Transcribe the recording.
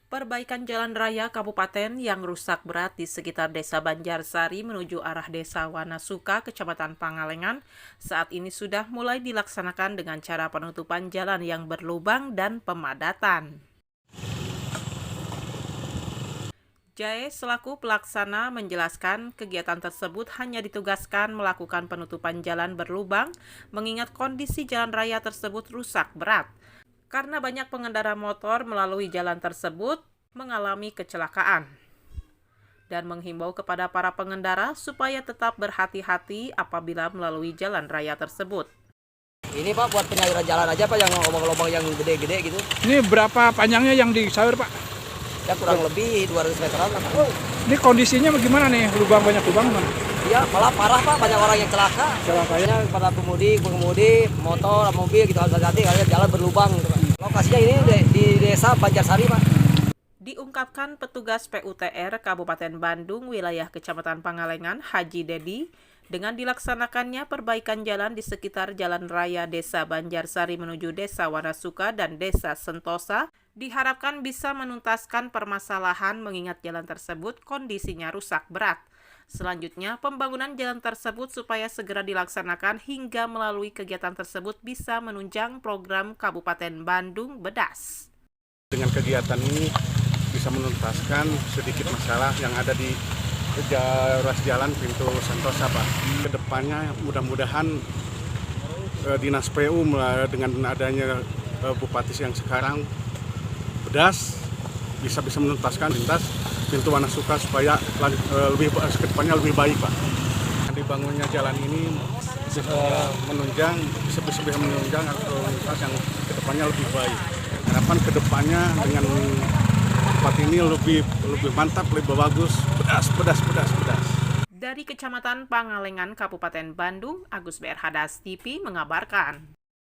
Perbaikan jalan raya kabupaten yang rusak berat di sekitar Desa Banjarsari menuju arah Desa Wanasuka, Kecamatan Pangalengan, saat ini sudah mulai dilaksanakan dengan cara penutupan jalan yang berlubang dan pemadatan. Jae selaku pelaksana menjelaskan kegiatan tersebut hanya ditugaskan melakukan penutupan jalan berlubang mengingat kondisi jalan raya tersebut rusak berat. Karena banyak pengendara motor melalui jalan tersebut mengalami kecelakaan dan menghimbau kepada para pengendara supaya tetap berhati-hati apabila melalui jalan raya tersebut. Ini Pak buat penyayuran jalan aja Pak yang lubang-lubang yang gede-gede gitu. Ini berapa panjangnya yang disayur Pak? Ya kurang lebih 200 meteran lah Pak. Ini kondisinya bagaimana nih? Banyak lubang mana? Iya malah parah Pak, banyak orang yang celaka. Celakanya pada pengemudi, motor, mobil gitu harus hati-hati karena jalan berlubang gitu Pak. Lokasinya ini di Desa Banjarsari Pak. Diungkapkan petugas PUTR Kabupaten Bandung wilayah Kecamatan Pangalengan Haji Dedi, dengan dilaksanakannya perbaikan jalan di sekitar jalan raya Desa Banjarsari menuju Desa Wanasuka dan Desa Sentosa, diharapkan bisa menuntaskan permasalahan mengingat jalan tersebut kondisinya rusak berat. Selanjutnya, pembangunan jalan tersebut supaya segera dilaksanakan hingga melalui kegiatan tersebut bisa menunjang program Kabupaten Bandung Bedas. Dengan kegiatan ini bisa menuntaskan sedikit masalah yang ada di ruas jalan pintu Sentosa Pak. Kedepannya mudah-mudahan Dinas PU dengan adanya Bupati yang sekarang Bedas bisa menuntaskan lintas pintu Wanasuka supaya kedepannya lebih baik Pak. Dibangunnya jalan ini bisa menunjang lintas yang kedepannya lebih baik. Harapan kedepannya dengan tempat ini lebih mantap, lebih bagus, pedas. Dari Kecamatan Pangalengan, Kabupaten Bandung, Agus BR Hadas TV mengabarkan.